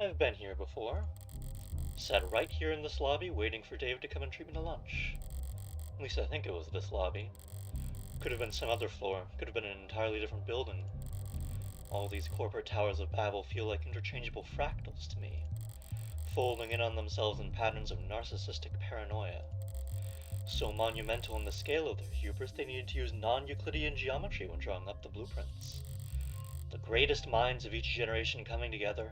I've been here before. Sat right here in this lobby waiting for Dave to come and treat me to lunch. At least I think it was this lobby. Could have been some other floor, could have been an entirely different building. All these corporate towers of Babel feel like interchangeable fractals to me, folding in on themselves in patterns of narcissistic paranoia. So monumental in the scale of their hubris, they needed to use non-Euclidean geometry when drawing up the blueprints. The greatest minds of each generation coming together,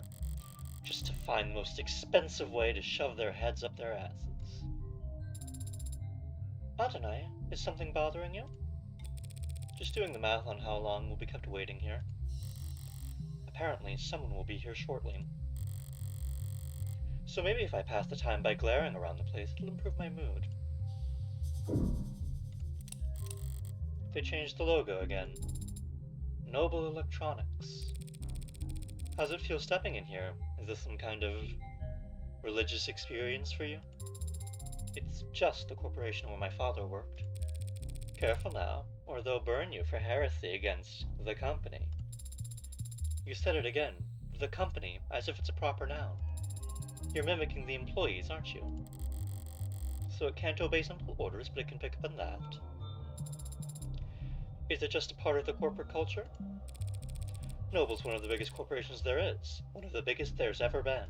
just to find the most expensive way to shove their heads up their asses. Adonai, is something bothering you? Just doing the math on how long we'll be kept waiting here. Apparently, someone will be here shortly. So maybe if I pass the time by glaring around the place, it'll improve my mood. They changed the logo again. Noble Electronics. How's it feel stepping in here? Is this some kind of religious experience for you? It's just the corporation where my father worked. Careful now, or they'll burn you for heresy against the company. You said it again, the company, as if it's a proper noun. You're mimicking the employees, aren't you? So it can't obey simple orders, but it can pick up on that. Is it just a part of the corporate culture? Noble's one of the biggest corporations there is, one of the biggest there's ever been.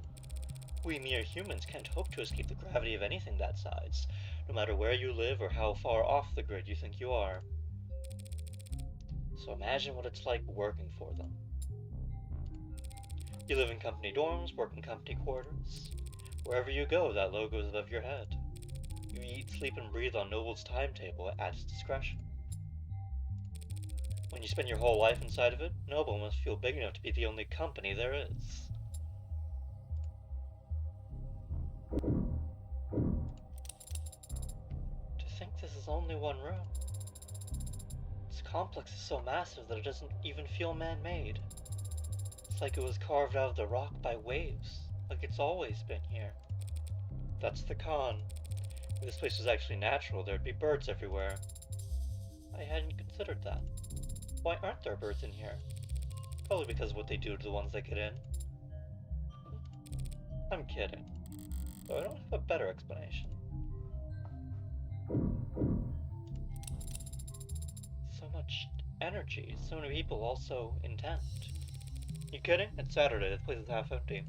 We mere humans can't hope to escape the gravity of anything that size, no matter where you live or how far off the grid you think you are. So imagine what it's like working for them. You live in company dorms, work in company quarters. Wherever you go, that logo is above your head. You eat, sleep, and breathe on Noble's timetable at its discretion. When you spend your whole life inside of it, Noble must feel big enough to be the only company there is. To think this is only one room. This complex is so massive that it doesn't even feel man-made. It's like it was carved out of the rock by waves, like it's always been here. That's the con. If this place was actually natural, there'd be birds everywhere. I hadn't considered that. Why aren't there birds in here? Probably because of what they do to the ones that get in. I'm kidding. Though I don't have a better explanation. So much energy, so many people, all so intent. You kidding? It's Saturday, this place is half empty.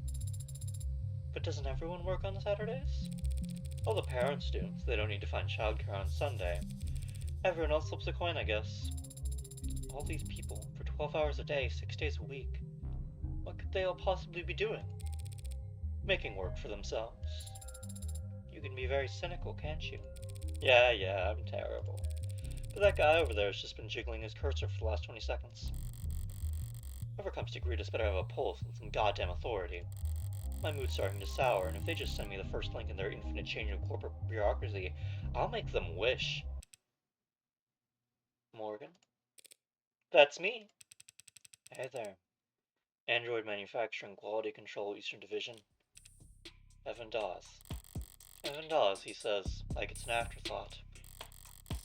But doesn't everyone work on Saturdays? All the parents do, so they don't need to find childcare on Sunday. Everyone else flips a coin, I guess. All these people, for 12 hours a day, 6 days a week. What could they all possibly be doing? Making work for themselves. You can be very cynical, can't you? Yeah, I'm terrible. But that guy over there has just been jiggling his cursor for the last 20 seconds. Whoever comes to greet us better have a pulse and some goddamn authority. My mood's starting to sour, and if they just send me the first link in their infinite chain of corporate bureaucracy, I'll make them wish. Morgan? That's me. Hey there. Android Manufacturing Quality Control Eastern Division. Evan Dawes. Evan Dawes, he says, like it's an afterthought.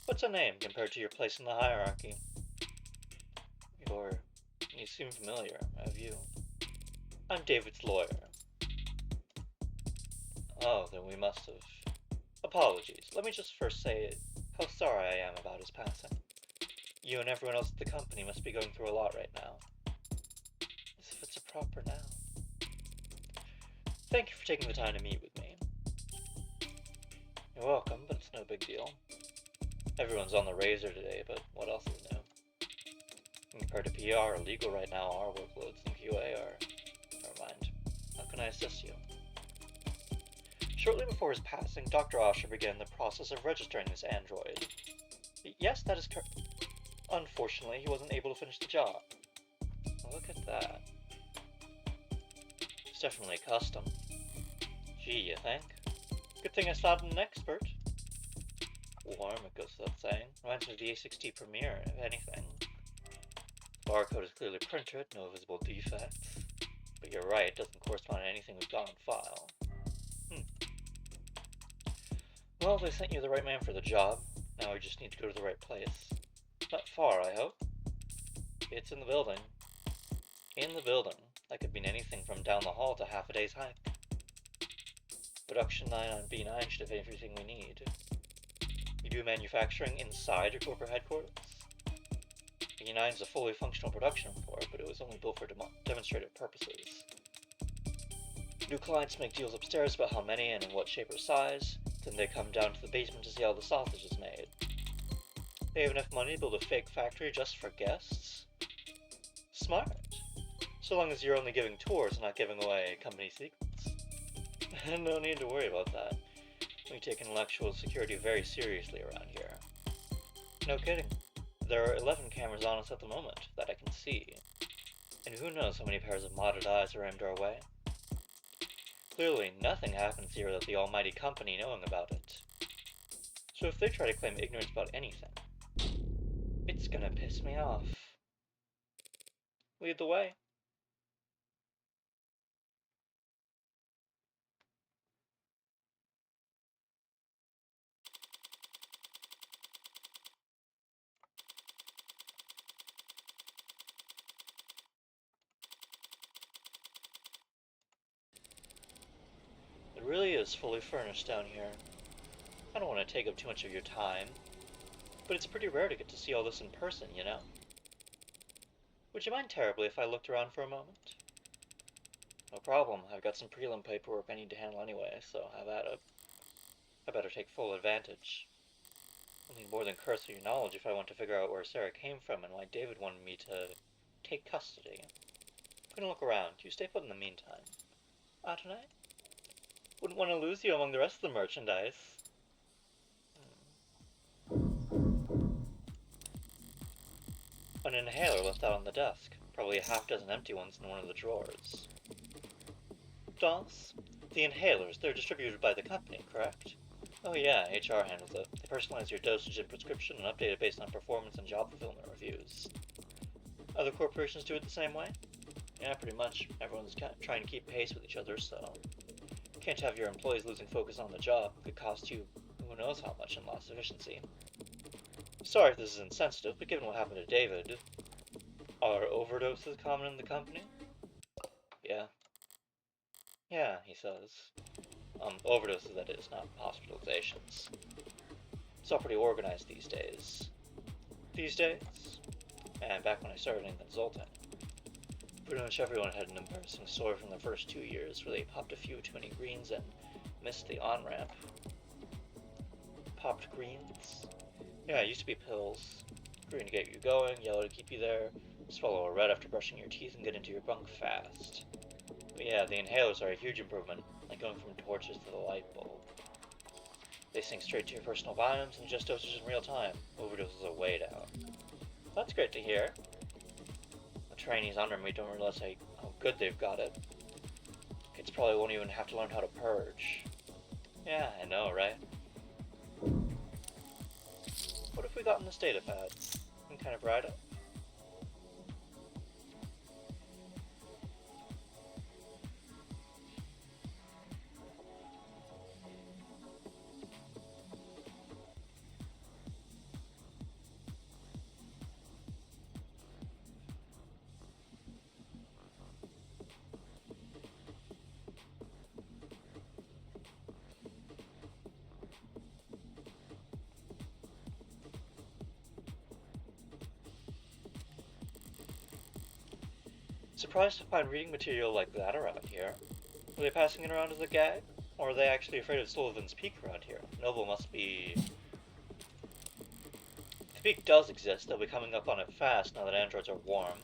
What's a name compared to your place in the hierarchy? You seem familiar, have you? I'm David's lawyer. Oh, then we must have. Apologies. Let me just first say how sorry I am about his passing. You and everyone else at the company must be going through a lot right now. As if it's a proper noun. Thank you for taking the time to meet with me. You're welcome, but it's no big deal. Everyone's on the razor today, but what else is new? Compared to PR or legal right now, our workloads in QA are... Never mind. How can I assist you? Shortly before his passing, Dr. Osher began the process of registering this android. Yes, that is correct. Unfortunately, he wasn't able to finish the job. Look at that. It's definitely custom. Gee, you think? Good thing I slapped an expert. Warm, it goes without saying. Reminds me of the A6T Premiere, if anything. The barcode is clearly printed, no visible defects. But you're right, it doesn't correspond to anything we've got on file. Well, they sent you the right man for the job. Now we just need to go to the right place. Not far, I hope. It's in the building. In the building. That could mean anything from down the hall to half a day's hike. Production line on B9 should have everything we need. You do manufacturing inside your corporate headquarters? B9 is a fully functional production floor, but it was only built for demonstrative purposes. New clients make deals upstairs about how many and in what shape or size, then they come down to the basement to see how the sausage is made. They have enough money to build a fake factory just for guests? Smart. So long as you're only giving tours and not giving away company secrets. No need to worry about that. We take intellectual security very seriously around here. No kidding. There are 11 cameras on us at the moment, that I can see. And who knows how many pairs of modded eyes are aimed our way? Clearly, nothing happens here without the almighty company knowing about it. So if they try to claim ignorance about anything, it's gonna piss me off. Lead the way. It really is fully furnished down here. I don't want to take up too much of your time, but it's pretty rare to get to see all this in person, you know? Would you mind terribly if I looked around for a moment? No problem. I've got some prelim paperwork I need to handle anyway, so have at it. I better take full advantage. I'll need more than cursory knowledge if I want to figure out where Sarah came from and why David wanted me to take custody. I'm gonna look around. You stay put in the meantime. Tonight? Wouldn't want to lose you among the rest of the merchandise. An inhaler left out on the desk. Probably a half dozen empty ones in one of the drawers. Dolls? The inhalers, they're distributed by the company, correct? Oh yeah, HR handles it. They personalize your dosage and prescription and update it based on performance and job fulfillment reviews. Other corporations do it the same way? Yeah, pretty much. Everyone's trying to keep pace with each other, so... Can't have your employees losing focus on the job. It could cost you who knows how much in lost efficiency. Sorry if this is insensitive, but given what happened to David... Are overdoses common in the company? Yeah. Yeah, he says. Overdoses, that is, not hospitalizations. It's all pretty organized these days. These days? And back when I started in consulting. Pretty much everyone had an embarrassing story from the first 2 years where they popped a few too many greens and missed the on-ramp. Popped greens? Yeah, it used to be pills. Green to get you going, yellow to keep you there, swallow a red after brushing your teeth and get into your bunk fast. But yeah, the inhalers are a huge improvement, like going from torches to the light bulb. They sink straight to your personal biomes and adjust dosage in real time. Overdoses are way down. That's great to hear. The trainees under me don't realize how good they've got it. Kids probably won't even have to learn how to purge. Yeah, I know, right? What if we got in this data pad? And kind of ride it? Surprised to find reading material like that around here. Are they passing it around as a gag? Or are they actually afraid of Sullivan's Peak around here? Noble must be... If the Peak does exist, they'll be coming up on it fast now that androids are warm.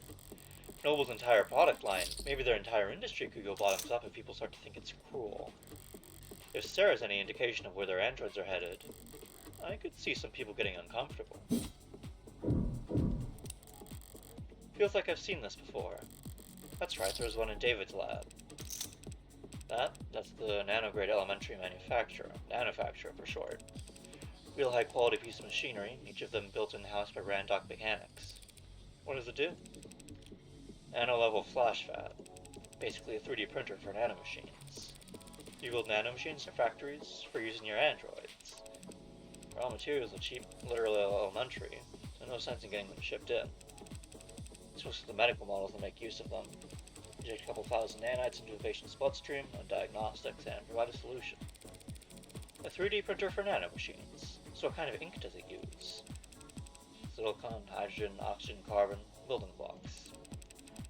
Noble's entire product line, maybe their entire industry could go bottoms up if people start to think it's cruel. If Sarah's any indication of where their androids are headed, I could see some people getting uncomfortable. Feels like I've seen this before. That's right, there was one in David's lab. That's the nanograde elementary manufacturer, nanofacturer for short. Real high quality piece of machinery, each of them built in-house by Randock Mechanics. What does it do? Nano-level flash fab. Basically a 3D printer for nanomachines. You build nanomachines in factories for using your androids. Raw materials are cheap, literally elementary, so no sense in getting them shipped in. It's mostly the medical models that make use of them. Inject a couple thousand nanites into a patient's bloodstream, run diagnostics, and provide a solution. A 3D printer for nanomachines. So what kind of ink does it use? Silicon, hydrogen, oxygen, carbon, building blocks.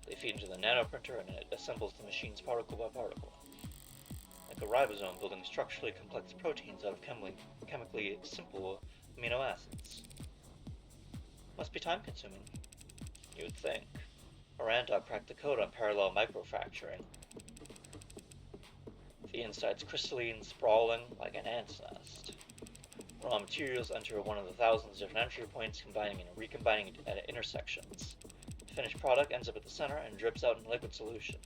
They feed into the nanoprinter and it assembles the machines particle by particle. Like a ribosome building structurally complex proteins out of chemically simple amino acids. Must be time consuming. You would think. Miranda cracked the code on parallel microfracturing. The inside's crystalline, sprawling like an ant's nest. Raw materials enter one of the thousands of different entry points, combining and recombining at intersections. The finished product ends up at the center and drips out in liquid solution.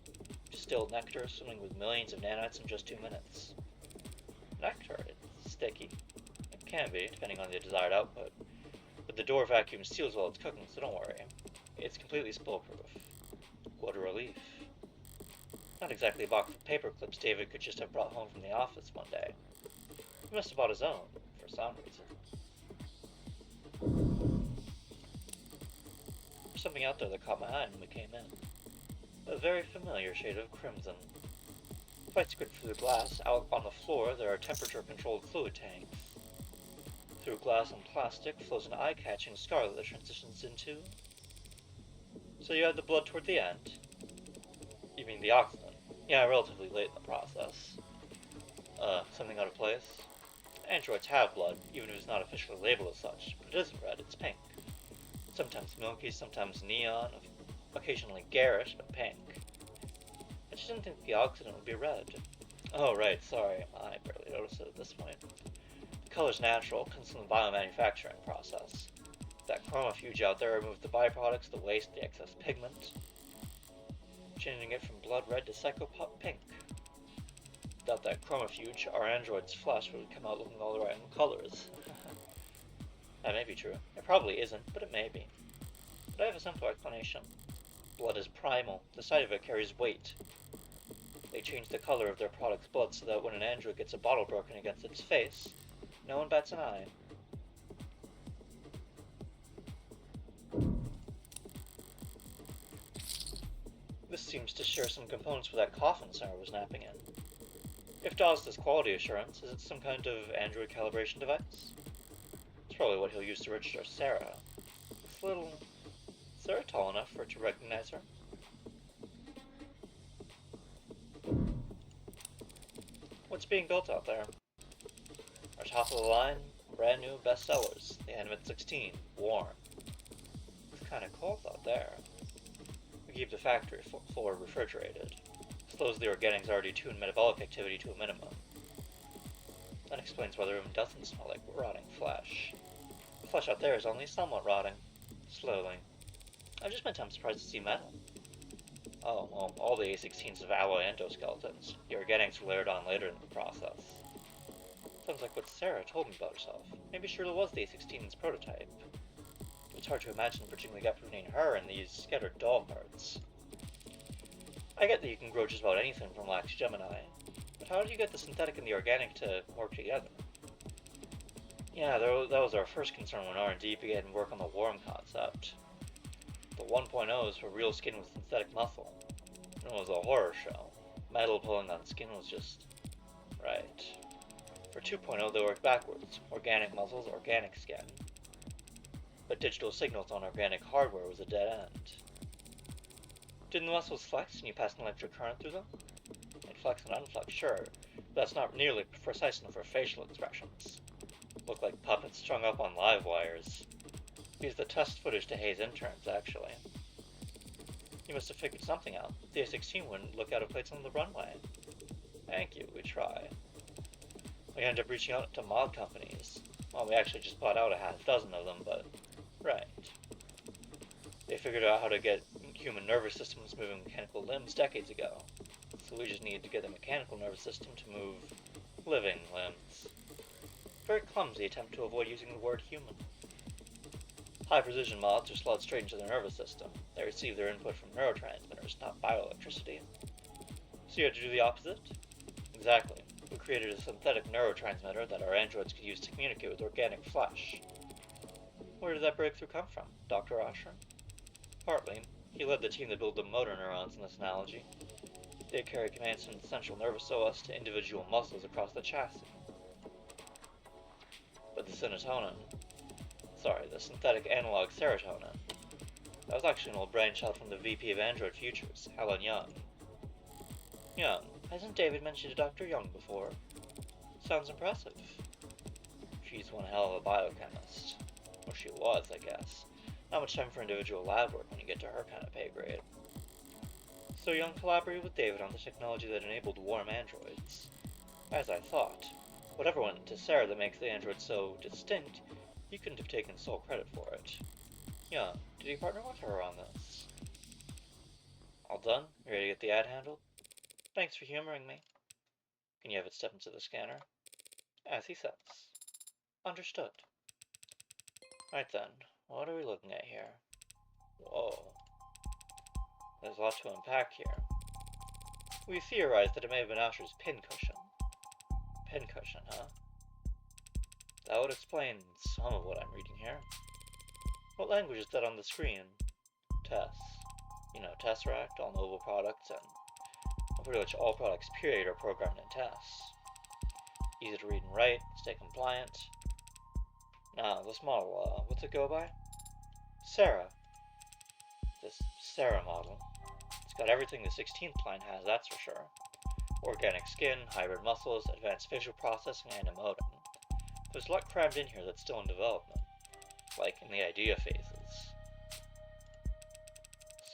Distilled nectar swimming with millions of nanites in just 2 minutes. Nectar, it's sticky. It can be, depending on the desired output. But the door vacuum seals while it's cooking, so don't worry. It's completely spill-proof. What a relief. Not exactly a box of paper clips David could just have brought home from the office one day. He must have bought his own, for some reason. There's something out there that caught my eye when we came in. A very familiar shade of crimson. Fight squid through the glass, out on the floor there are temperature-controlled fluid tanks. Through glass and plastic flows an eye-catching scarlet that transitions into... So you had the blood toward the end? You mean the oxygen? Yeah, relatively late in the process. Something out of place? Androids have blood, even if it's not officially labeled as such, but it isn't red, it's pink. Sometimes milky, sometimes neon, occasionally garish, but pink. I just didn't think the oxygen would be red. Oh, right, sorry, I barely noticed it at this point. The color's natural, comes from the biomanufacturing process. That chromofuge out there removed the byproducts, the waste, the excess pigment, changing it from blood red to psychopop pink. Without that chromofuge, our android's flesh would come out looking all the right colors. That may be true. It probably isn't, but it may be. But I have a simpler explanation. Blood is primal. The sight of it carries weight. They change the color of their product's blood so that when an android gets a bottle broken against its face, no one bats an eye. This seems to share some components with that coffin Sarah was napping in. If Dawes does quality assurance, is it some kind of android calibration device? It's probably what he'll use to register Sarah. This little... Is Sarah tall enough for it to recognize her? What's being built out there? Our top of the line, brand new bestsellers. The Animate 16, Warm. It's kinda cold out there. We keep the factory floor refrigerated. Slows the organics already tuned metabolic activity to a minimum. That explains why the room doesn't smell like rotting flesh. The flesh out there is only somewhat rotting. Slowly. I just meant I'm surprised to see metal. Oh, well, all the A16s have alloy endoskeletons. The organics were layered on later in the process. Sounds like what Sarah told me about herself. Maybe she really was the A16's prototype. It's hard to imagine bridging the gap between her and these scattered doll parts. I get that you can grow just about anything from Lax Gemini, but how did you get the synthetic and the organic to work together? Yeah, that was our first concern when R&D began work on the Warm concept. The 1.0s were real skin with synthetic muscle. It was a horror show. Metal pulling on skin was just... right. For 2.0 they worked backwards. Organic muscles, organic skin. But digital signals on organic hardware was a dead end. Didn't the muscles flex and you passed an electric current through them? They'd flex and unflex, sure, but that's not nearly precise enough for facial expressions. Look like puppets strung up on live wires. Use the test footage to haze interns, actually. You must have figured something out. The A16 wouldn't look out of place on the runway. Thank you, we try. We ended up reaching out to mod companies. Well, we actually just bought out a half dozen of them, but... right. They figured out how to get human nervous systems moving mechanical limbs decades ago. So we just needed to get the mechanical nervous system to move living limbs. Very clumsy attempt to avoid using the word human. High-precision mods are slotted straight into their nervous system. They receive their input from neurotransmitters, not bioelectricity. So you had to do the opposite? Exactly. We created a synthetic neurotransmitter that our androids could use to communicate with organic flesh. Where did that breakthrough come from, Dr. Ashram? Partly. He led the team that built the motor neurons in this analogy. They carry commands from the central nervous OS to individual muscles across the chassis. But the synthetic analog serotonin, that was actually an old brainchild from the VP of Android Futures, Helen Young. Young, hasn't David mentioned Dr. Young before? Sounds impressive. She's one hell of a biochemist. Or she was, I guess. Not much time for individual lab work when you get to her kind of pay grade. So Young collaborated with David on the technology that enabled warm androids. As I thought, whatever went into Sarah that makes the android so distinct, he couldn't have taken sole credit for it. Young, did he partner with her on this? All done? You ready to get the ad handled? Thanks for humoring me. Can you have it step into the scanner? As he says. Understood. Right then, what are we looking at here? Whoa. There's a lot to unpack here. We theorized that it may have been Asher's pincushion. Pincushion, huh? That would explain some of what I'm reading here. What language is that on the screen? Tess. You know, Tesseract, all mobile products, and pretty much all products period are programmed in Tess. Easy to read and write, stay compliant. Now, this model, what's it go by? Sarah. This Sarah model. It's got everything the 16th line has, that's for sure. Organic skin, hybrid muscles, advanced visual processing, and a modem. There's a lot crammed in here that's still in development, like in the idea phases.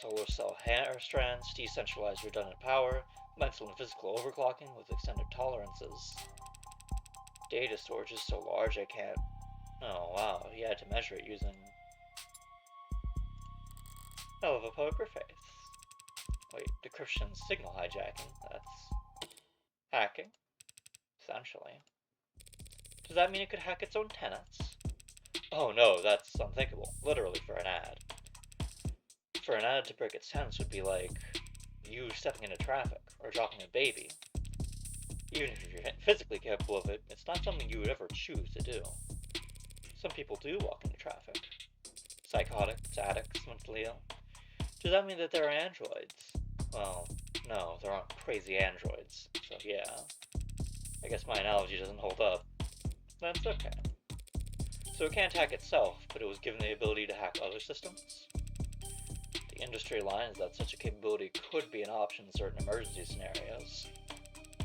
Solar cell hair strands, decentralized redundant power, mental and physical overclocking with extended tolerances. Data storage is so large I can't... Oh wow, he had to measure it using... hell of a poker face. Wait, decryption signal hijacking, that's... hacking? Essentially. Does that mean it could hack its own tenants? Oh no, that's unthinkable. Literally for an ad. For an ad to break its tenants would be like you stepping into traffic or dropping a baby. Even if you're physically capable of it, it's not something you would ever choose to do. Some people do walk into traffic. Psychotics, addicts, mentally ill. Does that mean that there are androids? Well, no, there aren't crazy androids, so yeah. I guess my analogy doesn't hold up. That's okay. So it can't hack itself, but it was given the ability to hack other systems? The industry line is that such a capability could be an option in certain emergency scenarios.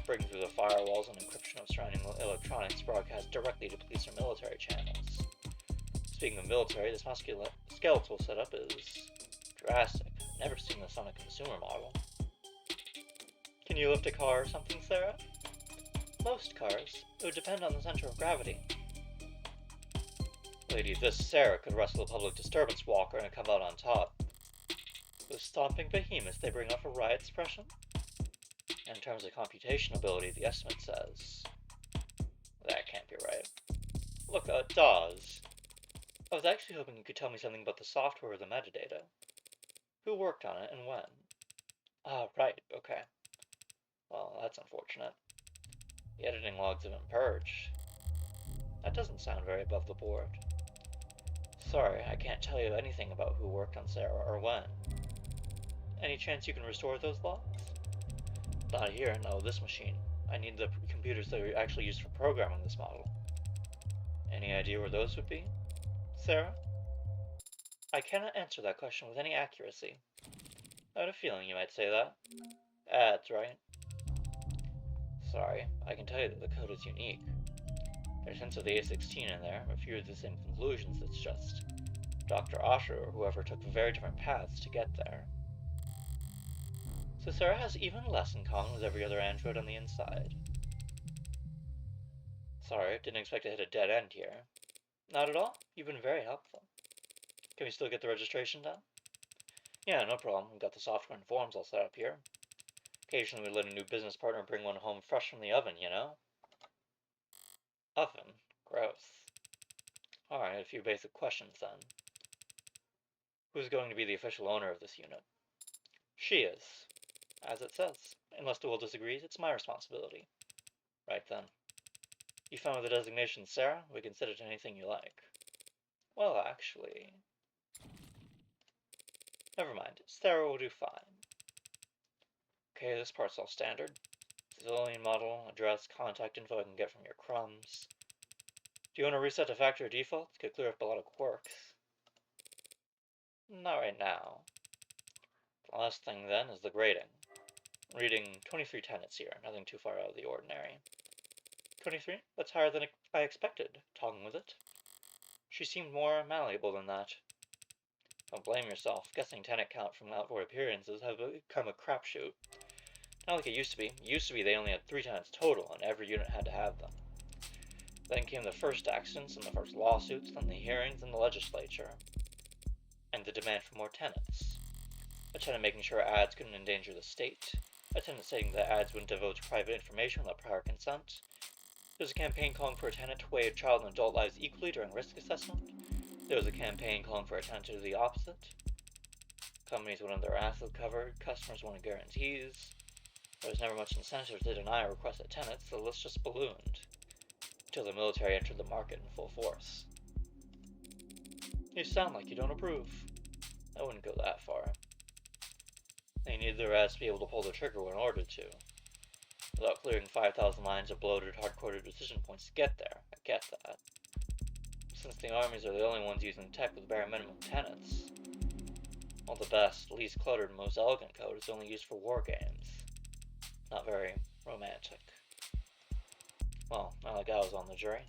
Breaking through the firewalls and encryption of surrounding electronics broadcast directly to police or military channels. Speaking of military, this skeletal setup is drastic. Never seen this on a consumer model. Can you lift a car or something, Sarah? Most cars. It would depend on the center of gravity. Lady, this Sarah could wrestle a public disturbance walker and come out on top. Those stomping behemoths they bring off a riot suppression? In terms of computation ability, the estimate says... that can't be right. Look, DAWs. I was actually hoping you could tell me something about the software or the metadata. Who worked on it and when? Ah, right, okay. Well, that's unfortunate. The editing logs have been purged. That doesn't sound very above the board. Sorry, I can't tell you anything about who worked on Sarah or when. Any chance you can restore those logs? Not here, no, this machine. I need the computers that are actually used for programming this model. Any idea where those would be? Sarah? I cannot answer that question with any accuracy. I had a feeling you might say that. Ads, right? Sorry, I can tell you that the code is unique. There's hints of the A16 in there, a few of the same conclusions, it's just Dr. Asher or whoever took very different paths to get there. So Sarah has even less in common with every other android on the inside. Sorry, didn't expect to hit a dead end here. Not at all, you've been very helpful. Can we still get the registration done? Yeah, no problem, we've got the software and forms all set up here. Occasionally we let a new business partner bring one home fresh from the oven, you know? Oven? Gross. Alright, a few basic questions then. Who's going to be the official owner of this unit? She is. As it says. Unless the will disagrees, it's my responsibility. Right then. You found with the designation Sarah? We can set it to anything you like. Well, actually... Never mind. Stereo will do fine. Okay, this part's all standard. Civilian model, address, contact info I can get from your crumbs. Do you want to reset to factory defaults? Could clear up a lot of quirks. Not right now. The last thing then is the grading. Reading 23 tenets here, nothing too far out of the ordinary. 23? That's higher than I expected, talking with it. She seemed more malleable than that. Don't blame yourself. Guessing tenant count from outward appearances has become a crapshoot. Not like it used to be. It used to be they only had 3 tenants total, and every unit had to have them. Then came the first accidents, and the first lawsuits, then the hearings, and the legislature. And the demand for more tenants. A tenant making sure ads couldn't endanger the state. A tenant stating that ads wouldn't divulge private information without prior consent. There was a campaign calling for a tenant to weigh child and adult lives equally during risk assessment. There was a campaign calling for a tenant to do the opposite. Companies wanted their assets covered, customers wanted guarantees. There was never much incentive to deny a requested tenant, so the list just ballooned. Until the military entered the market in full force. You sound like you don't approve. I wouldn't go that far. They needed their ads to be able to pull the trigger when ordered to. Without clearing 5,000 lines of bloated, hard-coded decision points to get there. I get that. Since the armies are the only ones using tech with bare minimum tenets, all the best, least cluttered, and most elegant code is only used for war games. Not very romantic. Well, not like I was on the jury.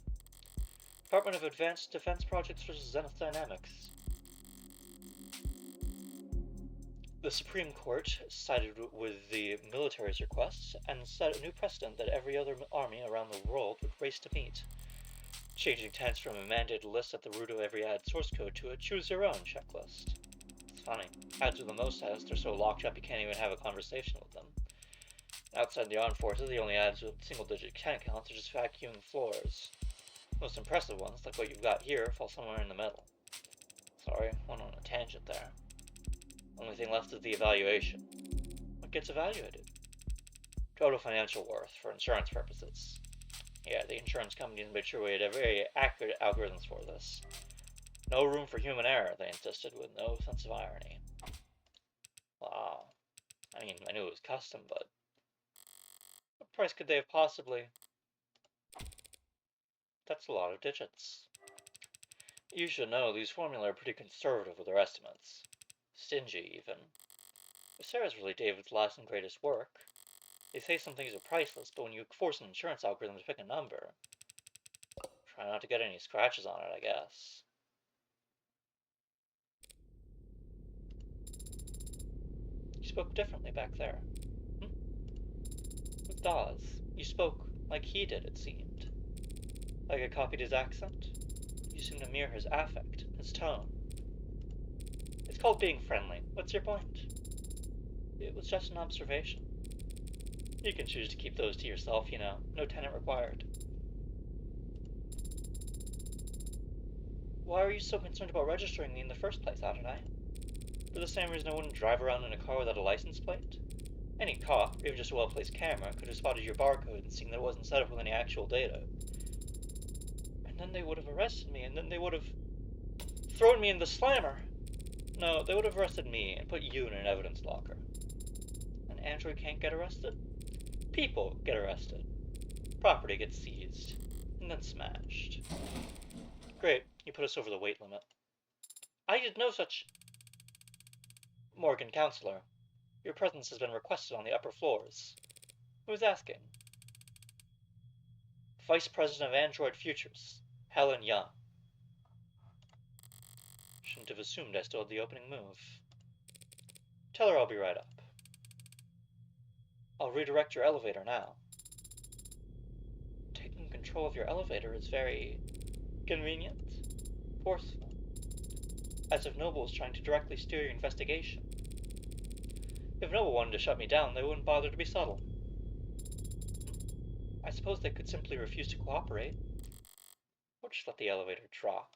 Department of Advanced Defense Projects versus Zenith Dynamics. The Supreme Court sided with the military's requests and set a new precedent that every other army around the world would race to meet, changing tenets from a mandated list at the root of every ad source code to a choose-your-own checklist. It's funny. Ads with the most ads, they're so locked up you can't even have a conversation with them. Outside the armed forces, the only ads with single-digit tenant counts are just vacuuming floors. Most impressive ones, like what you've got here, fall somewhere in the middle. Sorry, went on a tangent there. Only thing left is the evaluation. What gets evaluated? Total financial worth for insurance purposes. Yeah, the insurance companies made sure we had very accurate algorithms for this. No room for human error, they insisted, with no sense of irony. Wow. I mean, I knew it was custom, but what price could they have possibly? That's a lot of digits. You should know these formulae are pretty conservative with their estimates. Stingy, even. If Sarah's really David's last and greatest work, they say some things are priceless, but when you force an insurance algorithm to pick a number, try not to get any scratches on it, I guess. You spoke differently back there. With Dawes, you spoke like he did, it seemed. Like I copied his accent. You seemed to mirror his affect, his tone. It's called being friendly. What's your point? It was just an observation. You can choose to keep those to yourself, you know. No tenant required. Why were you so concerned about registering me in the first place, Adonai? For the same reason I wouldn't drive around in a car without a license plate? Any cop, or even just a well-placed camera, could have spotted your barcode and seen that it wasn't set up with any actual data. And then they would have arrested me, and then they would have thrown me in the slammer. No, they would have arrested me and put you in an evidence locker. An android can't get arrested? People get arrested. Property gets seized. And then smashed. Great, you put us over the weight limit. I did no such... Morgan, counselor. Your presence has been requested on the upper floors. Who's asking? Vice President of Android Futures, Helen Young. Shouldn't have assumed I still had the opening move. Tell her I'll be right up. I'll redirect your elevator now. Taking control of your elevator is very convenient, forceful, as if Noble was trying to directly steer your investigation. If Noble wanted to shut me down, they wouldn't bother to be subtle. I suppose they could simply refuse to cooperate, or just let the elevator drop.